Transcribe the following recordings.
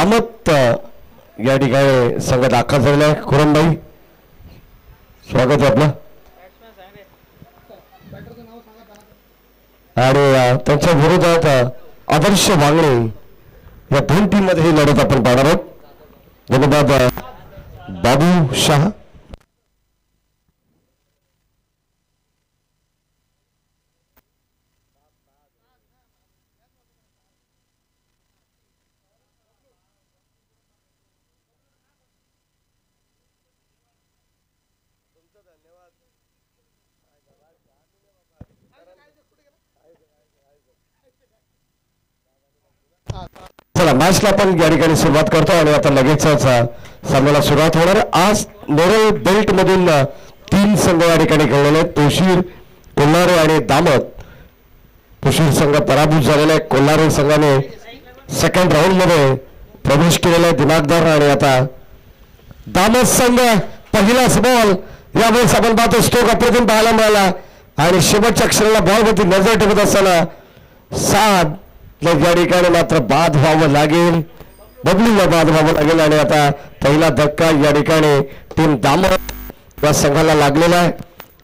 दामत या ठिकाणी संघ दाखल झालेला आहे. खुरमभाई स्वागत आहे आपलं. आणि त्यांच्या विरोधात आदर्श वांगणे या दोन टीम मध्ये ही लढत आपण पाहणार आहोत. धन्यवाद बाबू शाह. चला मॅचला आपण या ठिकाणी सुरुवात करतो आणि आता लगेचच सामन्याला सुरुवात होणार आहे. आज मोरल बेल्ट मधील 3 संघ या ठिकाणी खेळलेले आहेत. तोशीर, कोल्हारे आणि दामत. तोशीर संघ पराभूत झालेला आहे. कोल्हारे संघाने सेकंड राऊंड मध्ये प्रवेश केलेला आहे. दिमागदार. आणि आता दामत संघ पहिलाच बॉल यावेळेस आपण पाहतो स्ट्रोक अप्रतिम पाहायला मिळाला आणि शेवटच्या क्षणाला बॉलवरती नजर ठेवत असताना साध या ठिकाणी मात्र बाद व्हावं लागेल. बबलूला बाद व्हावं लागेल. आणि आता पहिला धक्का या ठिकाणी टीम दामत या संघाला लागलेला आहे.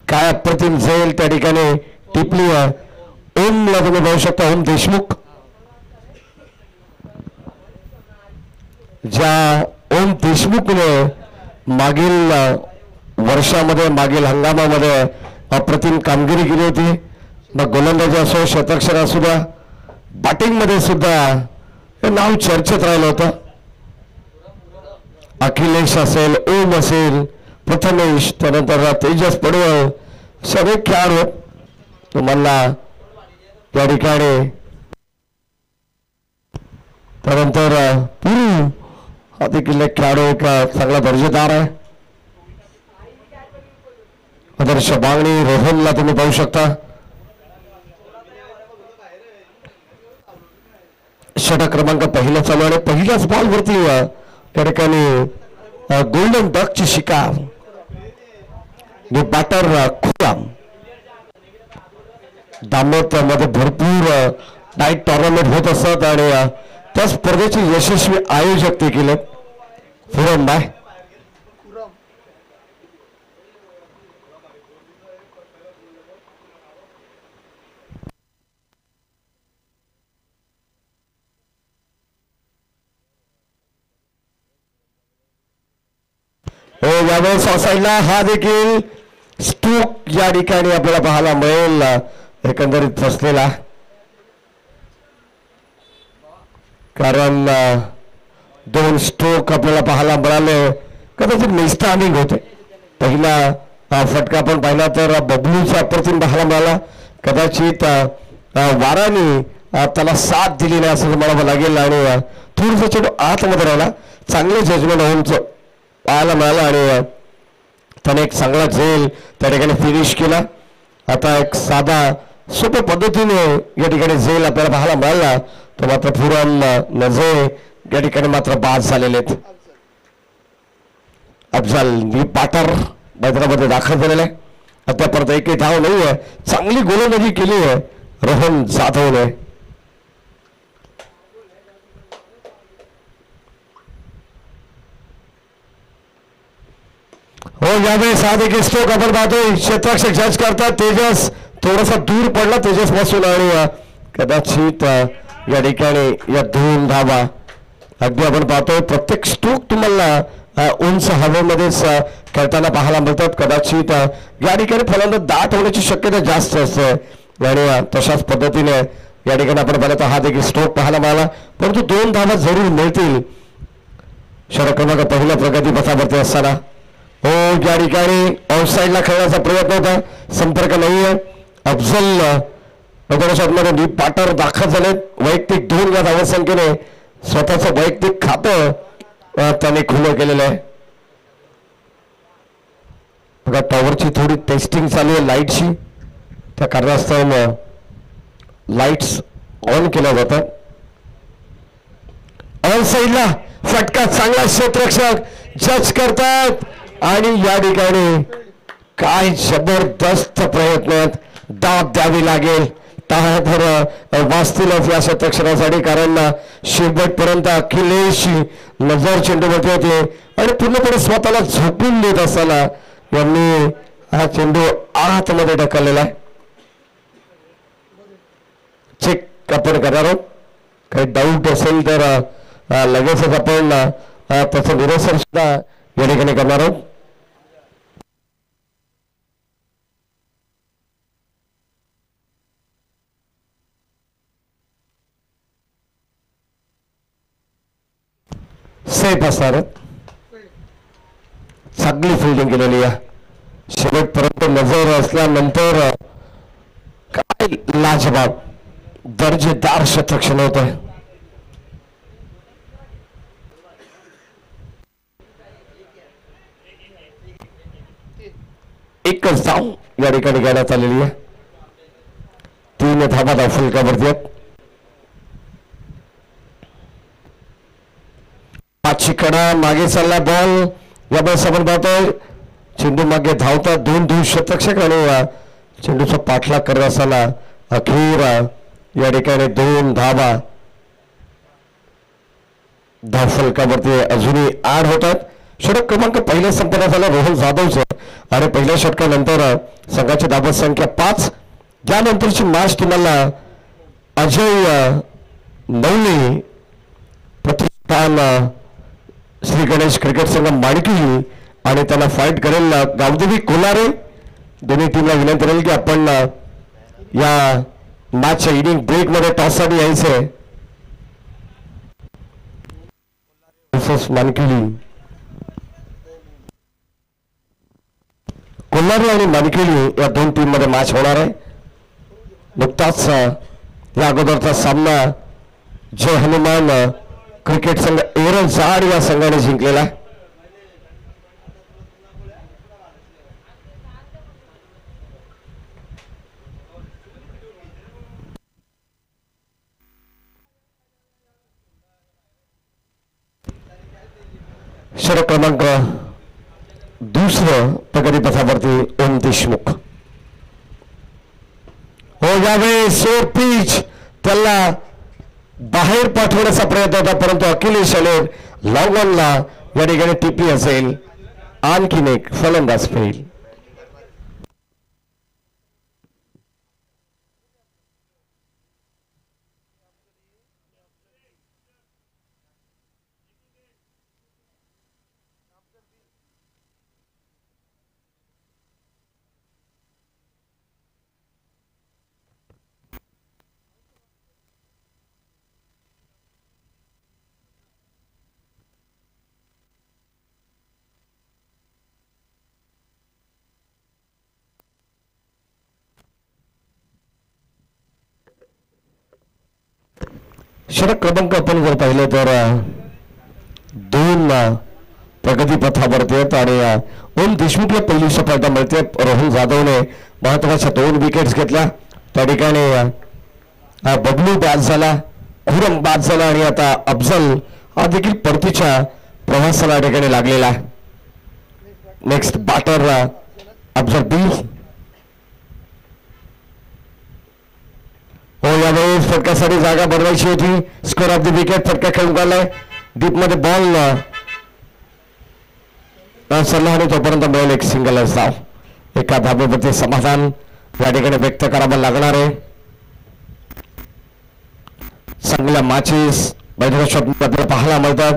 काय अप्रतिम झेल त्या ठिकाणी टिपली आहे. ओमला तुम्ही पाहू शकता. ओम देशमुख. ज्या ओम देशमुखने मागील वर्षामध्ये मागील हंगामामध्ये अप्रतिम कामगिरी केली होती. मग गोलंदाजी असो, शतकक्षर असू द्या, बॅटिंग मध्ये सुद्धा हे नाव चर्चेत राहिलं होतं. अखिलेश असेल, ओम असेल, प्रथमेश, त्यानंतर तेजस पडवळ, सगळे खेळाडू तुम्हाला या ठिकाणी. त्यानंतर पुरू हा देखील एक खेळाडू एक चांगला दर्जेदार आहे. आदर्श बांगणी. रोहनला तुम्ही पाहू शकता. षटक क्रमांक पहिला चालू आहे. पहिल्याच बॉल वरती त्या ठिकाणी गोल्डन डकची शिकार. बॅटर खुराम. दामोद मध्ये भरपूर नाईट टुर्नामेंट होत असतात आणि त्या स्पर्धेचे यशस्वी आयोजक ते केले खुराम बाय. हो यावेळेस साईडला हा देखील स्ट्रोक या ठिकाणी आपल्याला पाहायला मिळेल. एकंदरीत फसलेला कारण 2 स्ट्रोक आपल्याला पाहायला मिळाले. कदाचित मिसटायमिंग होते. पहिला फटका पण पाहिला तर बबलूचा अप्रतिम पाहायला मिळाला. कदाचित वाराने त्याला साथ दिली नाही असं म्हणावं लागेल. आणि थोडंसं चेंडू आतमध्ये राहिला. चांगले जजमेंट होऊनच पाहायला मिळाला आणि त्याने एक चांगला झेल त्या ठिकाणी फिनिश केला. आता एक साधा सोप्या पद्धतीने या ठिकाणी झेल आपल्याला पाहायला मिळाला. तो मात्र खुराम नझे या ठिकाणी मात्र बाद झालेले आहेत. अफजल नी पाटर मैदानामध्ये दाखल झालेला आहे. आतापर्यंत एकही धाव नाही आहे. चांगली गोलंदाजी केली आहे रोहन जाधवने. हो यावेळेस हा देखील स्ट्रोक आपण पाहतोय. क्षेत्ररक्षक जज करतात. तेजस थोडासा दूर पडला तेजस पासून आणि कदाचित या ठिकाणी या 2 धावा अगदी आपण पाहतोय. प्रत्येक स्ट्रोक तुम्हाला उंच हवेमध्येच खेळताना पाहायला मिळतात. कदाचित या ठिकाणी फलंदाज दाट होण्याची शक्यता जास्त असते आणि तशाच पद्धतीने या ठिकाणी आपण पाहिलं तर हा देखील स्ट्रोक पाहायला मिळाला. परंतु 2 धावा जरूर मिळतील. षटक क्रमांक पहिल्या प्रगती पथावरती असताना हो या ठिकाणी ऑफसाईडला खेळण्याचा प्रयत्न होता. संपर्क नाहीये. अफजल मध्ये डी पाटर दाखल झाले. वैयक्तिक 2 या धावसंख्येने स्वतःचं वैयक्तिक खातं त्याने खुलं केलेलं आहे. बघा टॉवरची थोडी टेस्टिंग चालू आहे लाईटची. त्या कारणास्तव लाईट्स ऑन केल्या जातात. ऑन साईडला फटका चांगला क्षेत्ररक्षक जज करतात आणि या ठिकाणी काय जबरदस्त प्रयत्न दाब द्यावी लागेल. तर वाचतीलच या शतक्षणासाठी, कारण शेवटपर्यंत अखिलेशची नजर चेंडूवरती होते आणि पूर्णपणे स्वतःला झोपून देत असताना यांनी हा चेंडू आतमध्ये ढकललेला आहे. चेक आपण करणार आहोत. काही डाऊट असेल तर लगेचच आपण त्याचं निरसन सुद्धा या ठिकाणी करणार आहोत. सेफ असणार. चांगली फिल्डिंग केलेली आहे. शेवटपर्यंत नजर असल्यानंतर काय लाजबाब दर्जेदार शतरक्षण होत आहे. एकच धाव या ठिकाणी घेण्यात आलेली आहे. 3 धावा धाव फलकावरती आहेत. पाचशे कडा मागे चालला बॉल. यावेळेस आपण पाहतोय चेंडू मागे धावतात 2 शतरक्षक आणि चेंडूचा पाठलाग करत असताना अखेर या ठिकाणी 2 धावा धाव फलकावरती अजूनही ऍड होतात. षटक क्रमांक पहिल्या संपन्न झाला रोहन जाधवचं आणि पहिल्या षटकानंतर संघाची धावत संख्या 5. त्यानंतरची मॅच तुम्हाला अजय नवले प्रतिष्ठान श्री गणेश क्रिकेट संघ माणिकली आणि त्याला फाईट करेल गावदेवी कोलारे. दोन्ही टीमला विनंती राहील की आपण या मॅचच्या इनिंग ब्रेकमध्ये टॉससाठी यायचंय. माणिकली कोल्हारी आणि माणिकेली या 2 टीम मध्ये मॅच होणार आहे. नुकताच या अगोदरचा सामना जय हनुमान क्रिकेट संघ एरजाड या संघाने जिंकलेला आहे. षटक क्रमांक 2 प्रगती पथावरती ओम देशमुख. हो यावेळेस पिच त्याला बाहेर पाठवण्याचा प्रयत्न होता, परंतु अखिलेश आले लॉंगॉनला या ठिकाणी टिपी असेल. आणखीन एक फलंदाज फेल. षटक क्रमांक आपण जर पाहिलं तर 2 प्रगती पथावरती आहेत आणि ओम देशमुखला पहिली सफलता मिळते. रोहन जाधवने महत्वाच्या 2 विकेट्स घेतल्या. त्या ठिकाणी बबलू बाद झाला, खुरम बाद झाला आणि आता अफजल हा देखील परतीच्या प्रवासाला या ठिकाणी लागलेला आहे. नेक्स्ट बॅटर अफजल बी. हो यावेळी फटक्यासाठी जागा बनवायची होती. स्कोर ऑफ द विकेट फटका खेळून काढलाय. डीप मध्ये बॉल सरला आणि तोपर्यंत मिळेल एक सिंगल धाव. एका धावेवरती समाधान या ठिकाणी व्यक्त करावं लागणार आहे. चांगल्या मॅचेस मैदानात आपल्याला पाहायला मिळतात.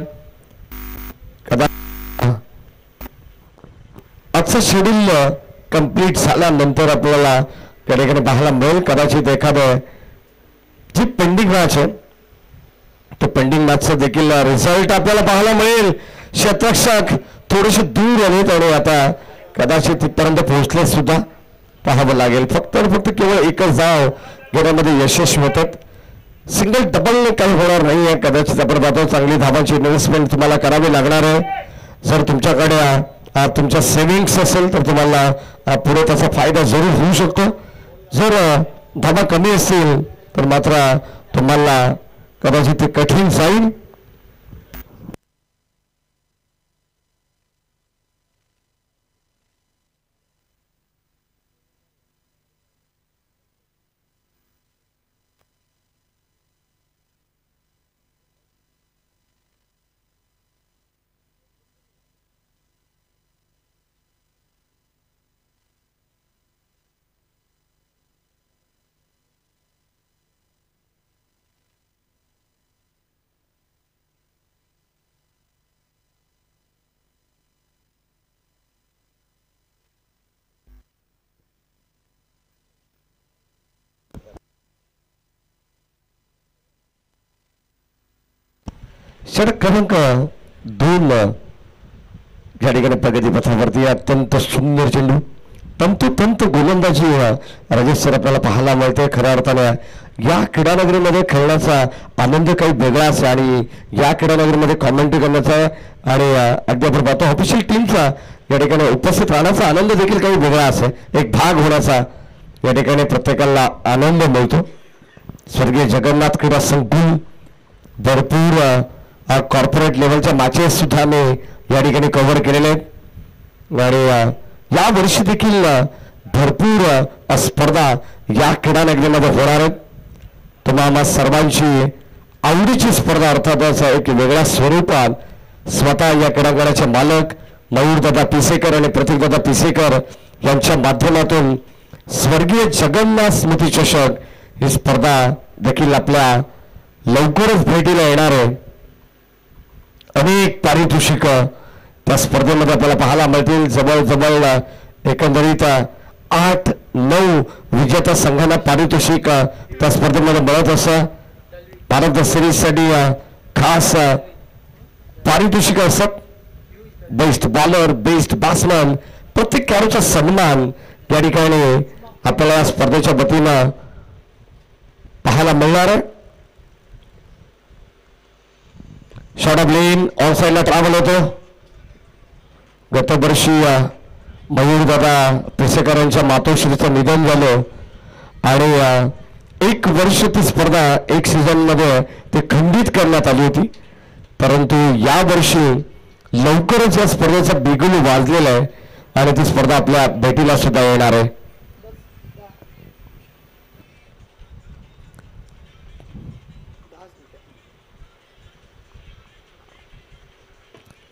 आजचं शेड्यूल कंप्लीट झाल्यानंतर आपल्याला त्या ठिकाणी पाहायला मिळेल कदाचित एखादं जी पेंडिंग मॅच आहे तो पेंडिंग मॅचचा देखील रिझल्ट आपल्याला पाहायला मिळेल. शतरक्षक थोडेसे दूर आलेत आणि आता कदाचित तिथपर्यंत पोहोचले सुद्धा पाहावं लागेल. फक्त केवळ एकच धाव घेण्यामध्ये यशस्वी होतात. सिंगल डबल काही होणार नाही आहे. कदाचित आपण पाहतो चांगली धावांची इन्व्हेस्टमेंट तुम्हाला करावी लागणार आहे. जर तुमच्याकडे तुमच्या सेव्हिंग्स असेल तर तुम्हाला पुढे त्याचा फायदा जरूर होऊ शकतो. जर धावा कमी असतील तर मात्र तुम्हाला कदाचित ते कठीण जाईल. षटक क्रमांक 2 या ठिकाणी प्रगतीपथावरती अत्यंत सुंदर चेंडू तंतोतंत गोलंदाजी राजेश सर आपल्याला पाहायला मिळते. खऱ्या अर्थाने या क्रीडानगरीमध्ये खेळण्याचा आनंद काही वेगळा असे आणि या क्रीडानगरीमध्ये कॉमेंट्री करण्याचा आणि अगदी आपण पाहतो ऑफिशियल टीमचा या ठिकाणी उपस्थित राहण्याचा आनंद देखील काही वेगळा असे एक भाग होण्याचा या ठिकाणी प्रत्येकाला आनंद मिळतो. स्वर्गीय जगन्नाथ क्रीडा संकुल भरपूर कॉर्पोरेट लेवलच्या मॅचेस सुद्धा मी या ठिकाणी कव्हर केलेले आहेत आणि या वर्षी देखील भरपूर स्पर्धा या क्रीडानगरीमध्ये होणार आहेत. तुम्हाला सर्वांची आवडीची स्पर्धा अर्थातच एक वेगळ्या स्वरूपात स्वतः या क्रीडांगणाचे मालक मयूरदादा पिसेकर आणि प्रतीकदादा पिसेकर यांच्या माध्यमातून स्वर्गीय जगन्नाथ स्मृती चषक ही स्पर्धा देखील आपल्या लवकरच भेटीला येणार आहे. अनेक पारितोषिक त्या स्पर्धेमध्ये आपल्याला पाहायला मिळतील. जवळजवळ एकंदरीत 8-9 विजेत्या संघांना पारितोषिक त्या स्पर्धेमध्ये मिळत असं. भारत सिरीजसाठी खास पारितोषिक असत. बेस्ट बॉलर बेस्ट बॅट्समन प्रत्येक खेळाडूचा सन्मान या ठिकाणी आपल्याला या स्पर्धेच्या वतीनं पाहायला मिळणार आहे. शॉट ऑफ लेन ऑन साईडला ट्रॅव्हल होतो. गत वर्षी मयूरदादा पिसेकर यांच्या मातोश्रीचं निधन झालं आणि 1 वर्ष ती स्पर्धा एक सीझन मध्ये ते खंडित करण्यात आली होती. परंतु या वर्षी लवकरच या स्पर्धेचा बिगुल वाजलेला आहे आणि ती स्पर्धा आपल्या भेटीला सुद्धा येणार आहे.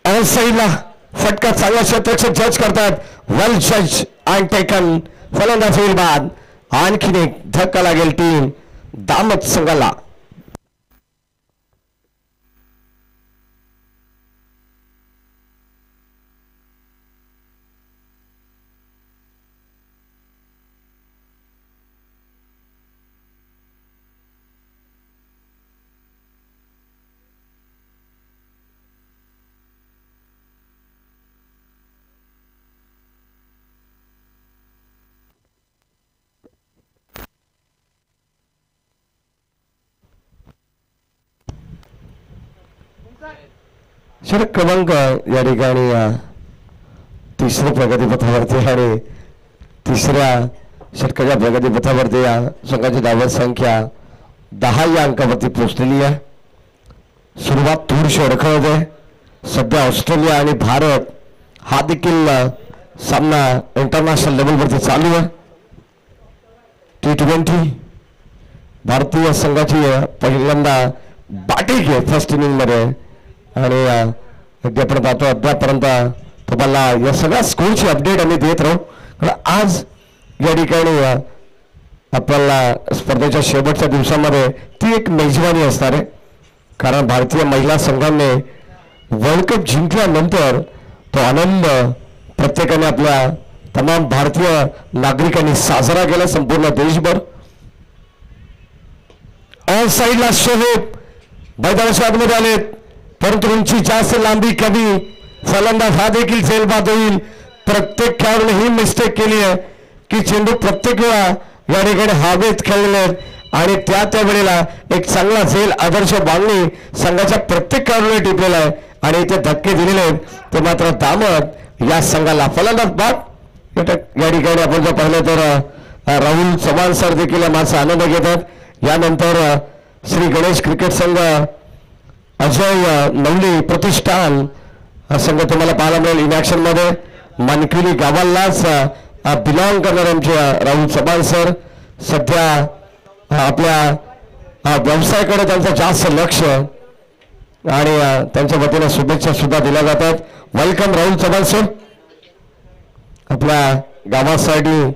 ऑन साईडला फटका चांगला क्षेत्ररक्षक जज करतात. वेल जज अँड टेकन. फलंदाज होईल बाद. आणखीन एक धक्का लागेल टीम दामत संघाला. षटक क्रमांक या ठिकाणी तिसऱ्या प्रगतीपथावरती आणि तिसऱ्या षटकाच्या प्रगतीपथावरती या संघाची धावत संख्या 10 या अंकावरती पोहोचलेली आहे. सुरुवात थोडीशी अडखळत आहे. सध्या ऑस्ट्रेलिया आणि भारत हा देखील सामना इंटरनॅशनल लेवलवरती चालू आहे. T20 भारतीय संघाची पहिल्यांदा बॅटिंग आहे फर्स्ट इनिंग मध्ये आणि अगदी आपण पाहतो अद्यापर्यंत तुम्हाला या सगळ्या स्कोरची अपडेट आम्ही देत राहू. कारण आज या ठिकाणी आपल्याला स्पर्धेच्या शेवटच्या दिवसामध्ये ती एक मेजवानी असणार आहे. कारण भारतीय महिला संघाने वर्ल्ड कप जिंकल्यानंतर तो आनंद प्रत्येकाने आपल्या तमाम भारतीय नागरिकांनी साजरा केला संपूर्ण देशभर. ऑन साईडला शोहेब मैदानाच्या आतमध्ये आलेत परंतु उंची जास्त लांबी कमी. फलंदाज हा देखील झेलबाद होईल. प्रत्येक खेळाडूने ही मिस्टेक केली आहे की चेंडू प्रत्येक वेळा या ठिकाणी हवेत खेळलेले आणि त्या वेळेला एक चांगला झेल आदर्श बांधणी संघाच्या प्रत्येक खेळाडूने टिपलेला आहे आणि ते धक्के दिलेले आहेत. ते मात्र दामत या संघाला फलंदाज बाद. या ठिकाणी आपण जर पाहिलं तर राहुल चव्हाण सर देखील माझा आनंद घेतात. यानंतर श्री गणेश क्रिकेट संघ अजय नवली प्रतिष्ठान हा संघ तुम्हाला पाहायला मिळेल इन ऍक्शन मध्ये. मनकिली गावालाच बिलॉंग करणारे आमचे राहुल चव्हाण सर सध्या आपल्या व्यवसायाकडे त्यांचं जास्त लक्ष आणि त्यांच्या वतीने शुभेच्छा सुद्धा दिल्या जातात. वेलकम राहुल चव्हाण सर आपल्या गावासाठी.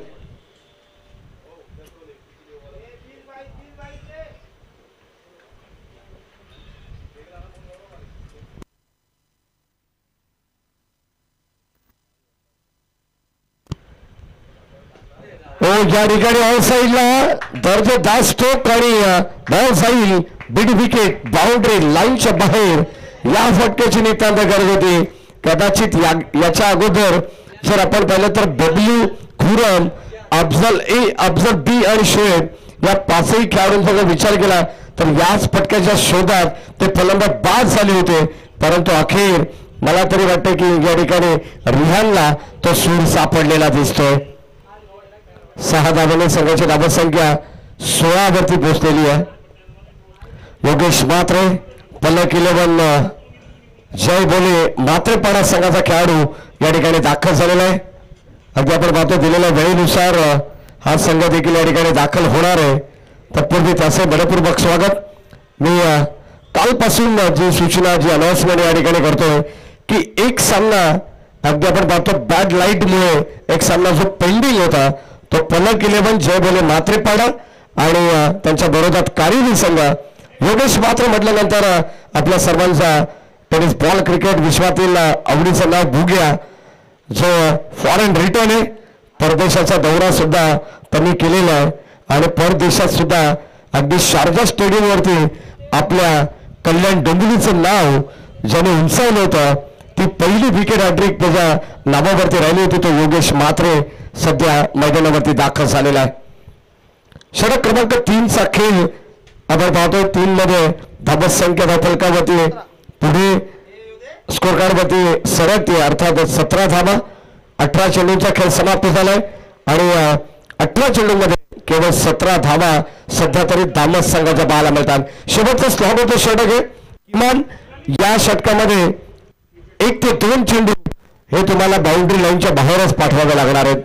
या ठिकाणी ऑन साईडला दर्जेदार स्ट्रोक आणि बॉल जाईल. बिग विकेट बाउंड्री लाईनच्या बाहेर या फटक्याची नितांत गरज होती. कदाचित याच्या अगोदर जर आपण पाहिलं तर डब्ल्यू, खुरम, अफजल ए, अफजल बी आणि शोएब या पाचही खेळाडूंचा जर विचार केला तर याच फटक्याच्या शोधात ते फलंदाज बाद झाले होते. परंतु अखेर मला तरी वाटतं की या ठिकाणी रिहानला तो सूर सापडलेला दिसतोय. 6 धावांनी संघाची धावसंख्या 16 वरती पोहोचलेली आहे. योगेश म्हात्रे, पलक 11, जय बोले म्हात्रेपाडा संघाचा खेळाडू या ठिकाणी दाखल झालेला आहे. अगदी आपण पाहतो दिलेल्या वेळेनुसार हा संघ देखील या ठिकाणी दाखल होणार आहे. तत्पूर्वी त्याचे मनपूर्वक स्वागत. मी कालपासून जी सूचना जी अनाउन्समेंट या ठिकाणी करतोय की एक सामना अगदी आपण पाहतो बॅड लाईटमुळे एक सामना जो पेंडिंग होता तो पलक 11 जय बोले म्हात्रेपाडा आणि त्यांच्या विरोधात कारिली संघ. योगेश म्हात्रे म्हटल्यानंतर आपल्या सर्वांचा टेनिस बॉल क्रिकेट विश्वातील आवडीचं नाव भुग्या, जो फॉरेन रिटर्न आहे. परदेशाचा दौरा सुद्धा त्यांनी केलेला आहे आणि परदेशात सुद्धा अगदी शारजा स्टेडियमवरती आपल्या कल्याण डोंबिवलीचं नाव ज्याने उंचावलं होतं ती पहिली विकेट हॅट्रिक त्याच्या नावावरती राहिली होती. तो योगेश म्हात्रे सध्या मैदानावरती दाखल झालेला आहे. षटक क्रमांक 3चा खेळ आपण पाहतोय. 3 मध्ये धावसंख्या फलकावरती पुढे स्कोर कार्डवरती सरकते. अर्थात 17 धावा. 18 चेंडूंचा खेळ समाप्त झालाय आणि 18 चेंडूंमध्ये केवळ 17 धावा सध्या तरी दामद संघाच्या पाहायला मिळतात. शेवटचा स्लॉट होतो षटक आहे. किमान या षटकामध्ये 1 ते 2 चेंडू हे तुम्हाला बाउंड्री लाईनच्या बाहेरच पाठवावे लागणार आहेत,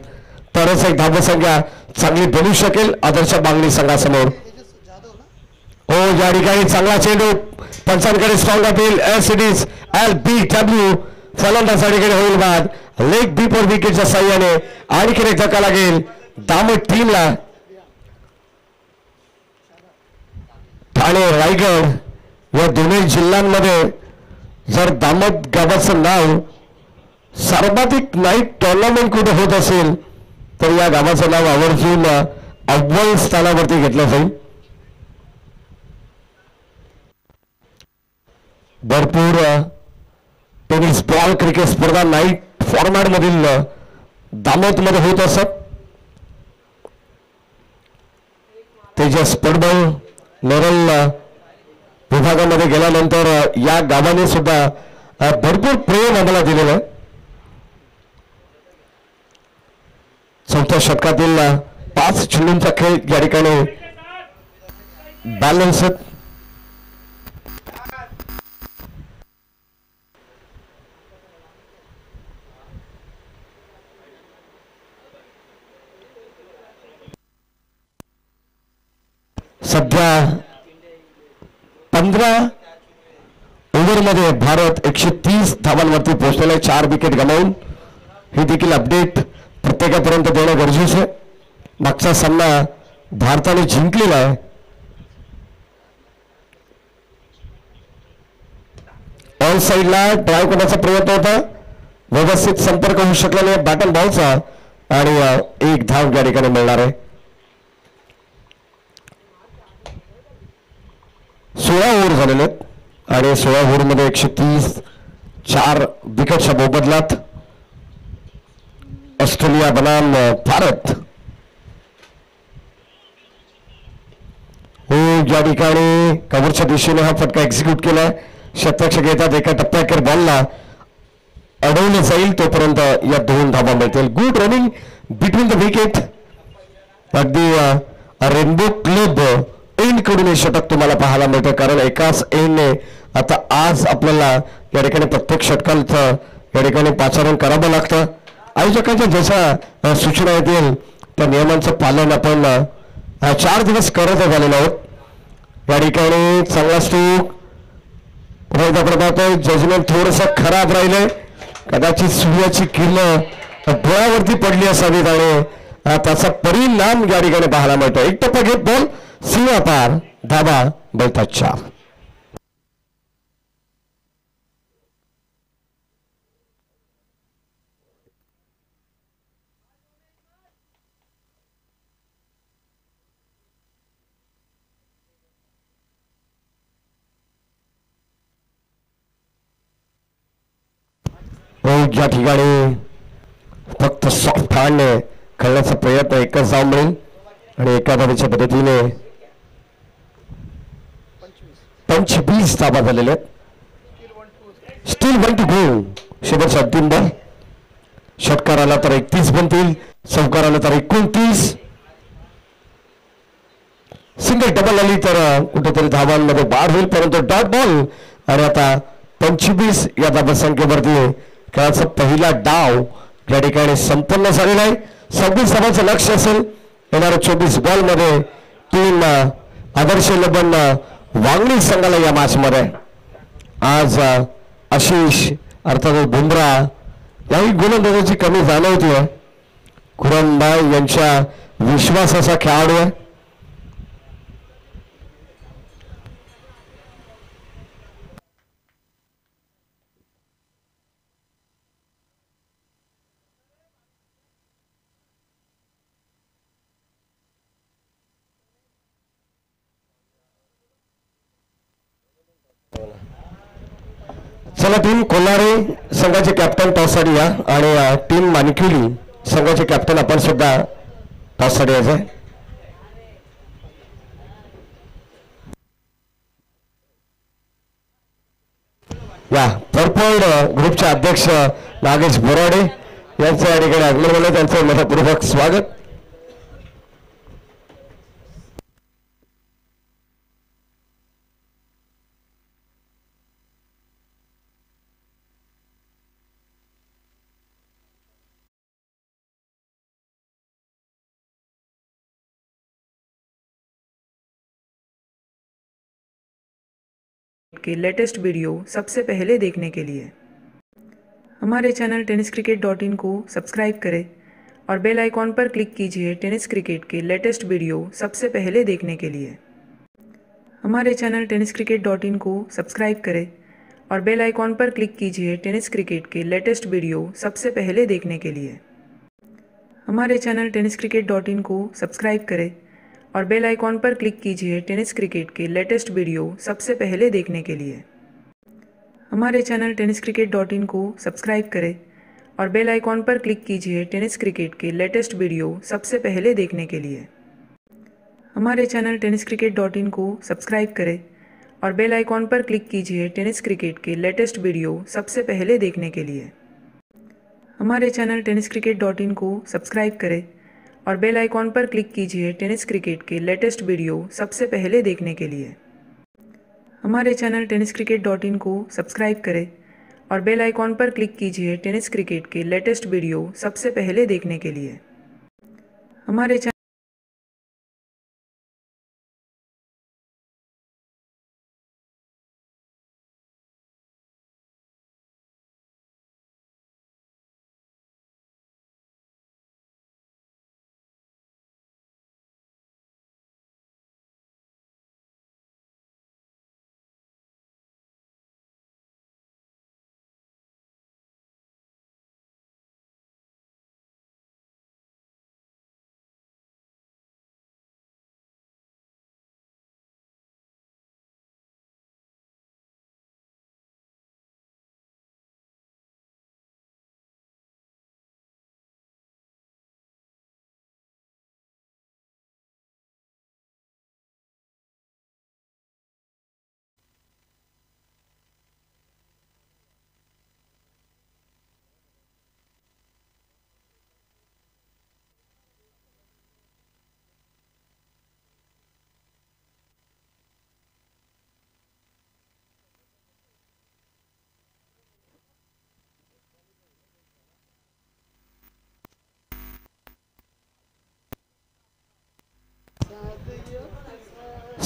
तरच एक धावसंख्या चांगली बनू शकेल आदर्श बांगली संघासमोर. हो, या ठिकाणी चांगला चेंडू पंचांकडे स्ट्रॉंग अपील. एस एल बी डब्ल्यू फलंदाजाकडे होईल बाद. लेग बी पर विकेटच्या साह्याने आणखी एक धक्का लागेल दामद टीमला. ठाणे, रायगड या दोन्ही जिल्ह्यांमध्ये जर दामद गावाचं नाव सर्वाधिक नाईट टुर्नामेंट कुठे होत असेल तर या गावाचं नाव आवर्जून अव्वल स्थानावरती घेतलं जाईल. भरपूर टेनिस बॉल क्रिकेट स्पर्धा नाईट फॉर्मॅट मधील दामोद मध्ये होत असत. तेजस पडबळ नेरल विभागामध्ये गेल्यानंतर या गावाने सुद्धा भरपूर प्रेम आम्हाला दिलेलं आहे. 4थ्या षटकातील 5 चेंडूंचा खेळ या ठिकाणी बॅलन्स. सध्या 15 ओव्हरमध्ये भारत 130 धावांवरती पोहोचलेला आहे 4 विकेट गमावून. ही देखील अपडेट प्रत्येकापर्यंत देणं गरजेचं आहे. मागचा सामना भारताने जिंकलेला आहे. ऑन साईडला ड्राईव्ह करण्याचा प्रयत्न होता, व्यवस्थित संपर्क होऊ शकला नाही बॅट अँड बॉलचा आणि 1 धाव या ठिकाणी मिळणार आहे. 16 ओव्हर झालेले आहेत आणि 16 ओव्हरमध्ये 130 4 विकेटच्या मोबदल्यात ऑस्ट्रेलिया बनाम भारत. हो, या ठिकाणी कव्हरच्या दिशेने हा फटका एक्झिक्यूट केलाय. शतरक्षक येतात, एका टप्प्याखेर बॉलला अडवलं जाईल तोपर्यंत या 2 धावा मिळतील. Good running between the wicket. अगदी रेनबो क्लब एंड कडून हे षटक तुम्हाला पाहायला मिळतं, कारण एकाच एंडने आता आज आपल्याला या ठिकाणी प्रत्येक षटकांचं या ठिकाणी पाचारण करावं लागतं. आयोजकांच्या जशा सूचना येतील त्या नियमांचं पालन आपण 4 दिवस करत झालेलो आहोत. या ठिकाणी चांगला स्ट्रोक पाहतोय. जजमेंट थोडंसं खराब राहिलंय. कदाचित सूर्याची किरण डोळ्यावरती पडली असावीत आणि त्याचा परिणाम या ठिकाणी पाहायला मिळतो. 1 टप्पा घेत बॉल सीमा पार, धावा बोलतात 4. ज्या ठिकाणी फक्त सॉफ्ट हँडने खेळण्याचा प्रयत्न एकच धाव मिळेल आणि एका धावेच्या पद्धतीने 25 धावा झालेल्या आहेत. Still 1 to go. शेवटचा अंतिम बॉल. षटकार आला तर 31 बनतील, चौकार आला तर 29. सिंगल डबल आली तर कुठेतरी धावांमध्ये वाढ होईल, परंतु डॉट बॉल. आणि आता 25 या धावसंख्येवरती खेळाचा पहिला डाव या ठिकाणी संपन्न झालेला आहे. 26 धावांचं लक्ष असेल येणाऱ्या 24 बॉल मध्ये. टीम आदर्श लबन वांगणी संघाला या मॅच मध्ये आज आशिष अर्थात बुमराह याही गोलंदाजाची कमी जाणवती आहे. खुरमबाई यांच्या विश्वासाचा खेळाडू आहे. चला टीम कोल्हारे संघाचे कॅप्टन टॉससाठी या आणि टीम मानिक्युली संघाचे कॅप्टन आपण सुद्धा टॉससाठी यायचं आहे. या पर्पल ग्रुपचे अध्यक्ष नागेश बोराडे यांचं या ठिकाणी आगमन झालं. त्यांचं मनपूर्वक स्वागत. के लेटेस्ट वीडियो सबसे पहले देखने के लिए हमारे चैनल tenniscricket.in को सब्सक्राइब करें और बेल आइकॉन पर क्लिक कीजिए टेनिस क्रिकेट के लेटेस्ट वीडियो सबसे पहले देखने के लिए हमारे चैनल tenniscricket.in को सब्सक्राइब करें और बेल आइकॉन पर क्लिक कीजिए टेनिस क्रिकेट के लेटेस्ट वीडियो सबसे पहले देखने के लिए हमारे चैनल tenniscricket.in को सब्सक्राइब करें और बेल आइकॉन पर क्लिक कीजिए टेनिस क्रिकेट के लेटेस्ट वीडियो सबसे पहले देखने के लिए हमारे चैनल tenniscricket.in को सब्सक्राइब करें और बेल आइकॉन पर क्लिक कीजिए टेनिस क्रिकेट के लेटेस्ट वीडियो सबसे पहले देखने के लिए हमारे चैनल tenniscricket.in को सब्सक्राइब करें और बेल आइकॉन पर क्लिक कीजिए टेनिस क्रिकेट के लेटेस्ट वीडियो सबसे पहले देखने के लिए हमारे चैनल tenniscricket.in को सब्सक्राइब करें और बेल आइकॉन पर क्लिक कीजिए टेनिस क्रिकेट के लेटेस्ट वीडियो सबसे पहले देखने के लिए हमारे चैनल tenniscricket.in को सब्सक्राइब करें और बेल आइकॉन पर क्लिक कीजिए टेनिस क्रिकेट के लेटेस्ट वीडियो सबसे पहले देखने के लिए हमारे चैनल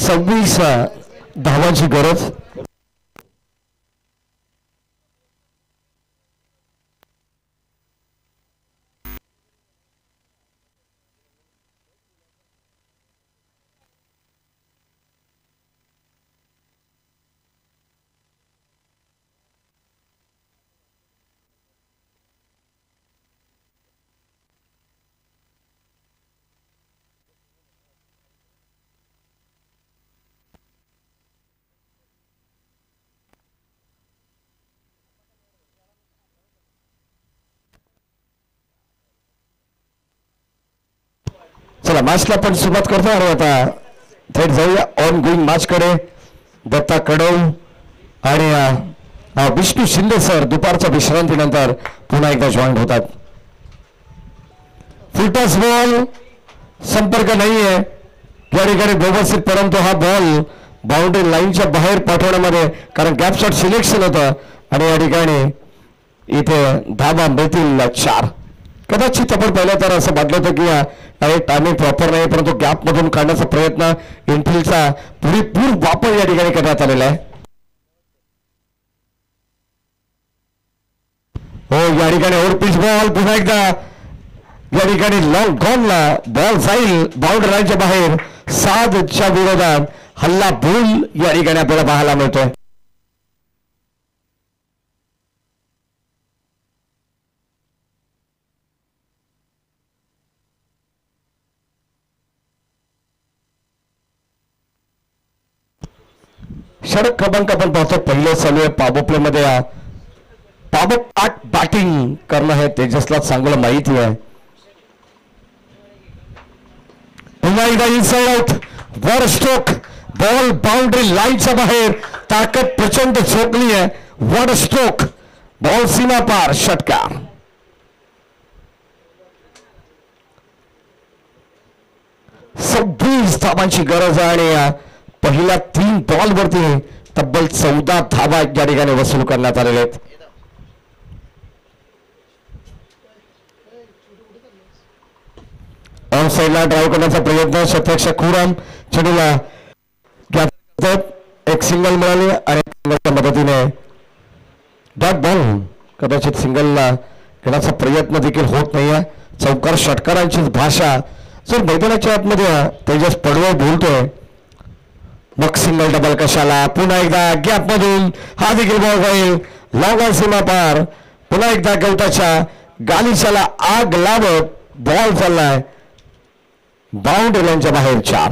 सव्वीस धावांची गरज. चला मॅचला आपण सुरुवात करतो आणि आता थेट जाऊया ऑन गोईंग मॅच कडे. दत्ता कडव आणि विष्णू शिंदे सर दुपारच्या विश्रांतीनंतर पुन्हा एकदा जॉईन होतात. फुलटॉस बॉल संपर्क नाहीये या ठिकाणी व्यवस्थित, परंतु हा बॉल बाउंड्री लाईनच्या बाहेर पाठवण्यामध्ये, कारण गॅप शॉट सिलेक्शन होतं आणि या ठिकाणी इथे धाबा मिळतील 4. कदाचित आपण पहिल्या तर असं वाटलं होतं की टायमिंग प्रॉपर नाही, परंतु गॅप मधून काढण्याचा प्रयत्न इनफिल्डचा पुरेपूर वापर या ठिकाणी करण्यात आलेला आहे. हो या ठिकाणी ओव्हर पिच बॉल पुन्हा एकदा या ठिकाणी लॉंग गॉनला बॉल जाईल बाउंड्री लाईनच्या बाहेर. 7च्या विरोधात हल्ला बोल या ठिकाणी आपल्याला पाहायला मिळतोय. षटक क्रमांक आपण पाहतो पहिले चालू आहे पॉवर प्ले मध्ये. पॉवर बॅटिंग करणं हे तेजसला चांगलं माहिती आहे. पुन्हा एकदा इनसाइड आउट वर स्ट्रोक बॉल बाउंड्री लाईनच्या बाहेर. ताकद प्रचंड झोकली आहे. वर स्ट्रोक बॉल सीमा पार षटकार. सव्वीस धावांची गरज आहे आणि पहिल्या 3 बॉलवरती तब्बल 14 धावा या ठिकाणी वसूल करण्यात आलेले आहेत. ऑन साईडला ड्राईव्ह करण्याचा प्रयत्न शतकशा खुराम चेंडूला एक सिंगल मिळाली आणि सिंगलच्या मदतीने डॉट बॉल. कदाचित सिंगलला घेण्याचा प्रयत्न देखील होत नाहीये. चौकार षटकारांचीच भाषा जर मैदानाच्या आतमध्ये तेजस पडवळ बोलतोय मग सिंगल डबल कशाला. पुन्हा एकदा गॅप मधून हा देखील बॉल जाईल लॉंग ऑन सीमा पार. पुन्हा एकदा गवताच्या गालिशाला आग लावत बॉल चाललाय बाउंड्री लाईनच्या बाहेर 4.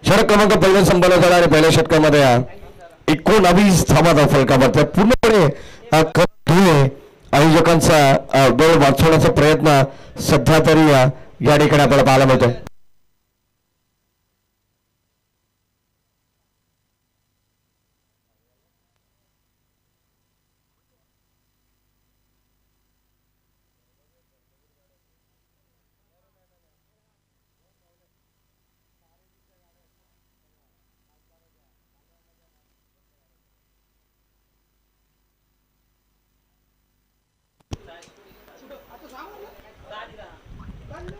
षटक क्रमांक पहिल्या संपन्न झाला आणि पहिल्या षटकामध्ये 19 धावा फलकावर पूर्णपणे आयोजकांचा वेळ वाचवण्याचा प्रयत्न सध्या तरी या ठिकाणी आपल्याला पाहायला मिळतोय.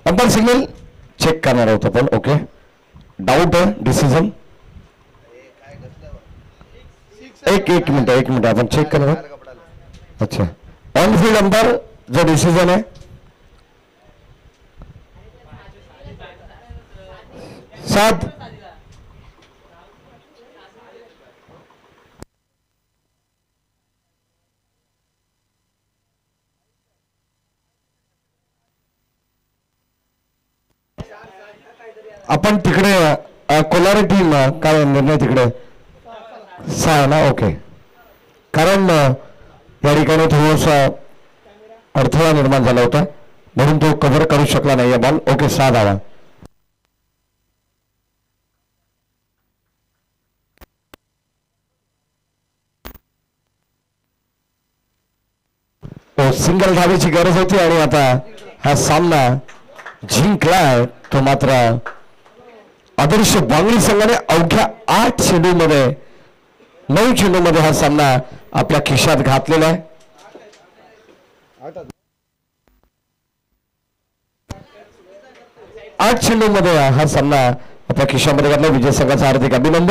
अंपायर सिग्नल चेक करणार आहोत आपण. ओके डाऊट डिसिजन एक मिनिट आपण चेक करणार आहोत. अच्छा ऑन फील्ड अंपायर जो डिसिजन आहे 7. आपण तिकडे कोलारी टीम काय निर्णय तिकडे 6 ना. ओके कारण या ठिकाणी थोडासा अडथळा निर्माण झाला होता म्हणून तो कव्हर करू शकला नाही बॉल. ओके 6 धावा. सिंगल धावेची गरज होती आणि आता हा सामना जिंकलाय तो मात्र आदर्श बांगडी संघाने अवघ्या 8 चेंडूमध्ये 9 चेंडूमध्ये हा सामना आपल्या खिशात घातलेला आहे. 8 चेंडूमध्ये हा सामना आपल्या खिशामध्ये घातला. विजय संघाचा हार्दिक अभिनंदन.